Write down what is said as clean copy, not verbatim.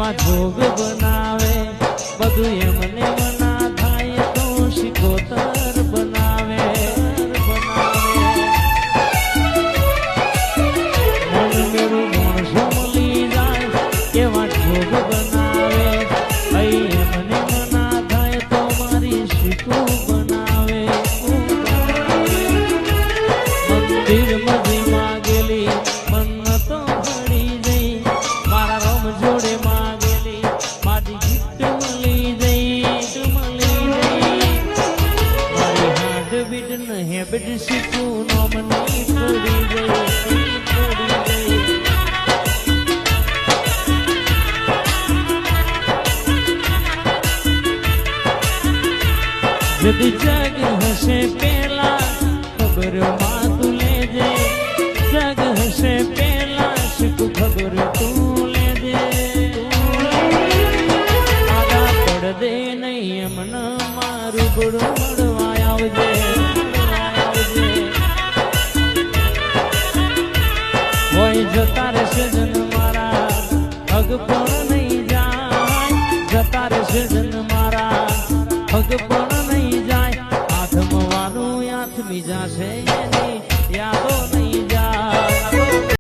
એવા જોગ બનાવે બધું એમને મના થાય તો શિકોતર બનાવે મન મેરું માણસો મળી જાય એવા જોગ બનાવે એમને મના થાય તો મારી શીખો બનાવે મંદિર મધી માગેલી મન્નતો ભળી જઈ મારા રોમ જોડે માગેલી મારી ગીત મળી જઈ મારી હાર્ટ બીટ ને હેબિટ શીખું નોમ નહીં પડી ગઈ જદી જગ હશે પેલા ખબર માં તું લેજે જગ હશે પેલા શીખું ખબર તું લેજે આગા પડ દે નહીં એમને મારું ગોળું મળવા આવજે હોય જતા રહેશે જન મારા હગ પણ નહીં જાય જતા રહેશે જન મારા હગ પણ નહીં જાય આથમવાનું આથમી જાશે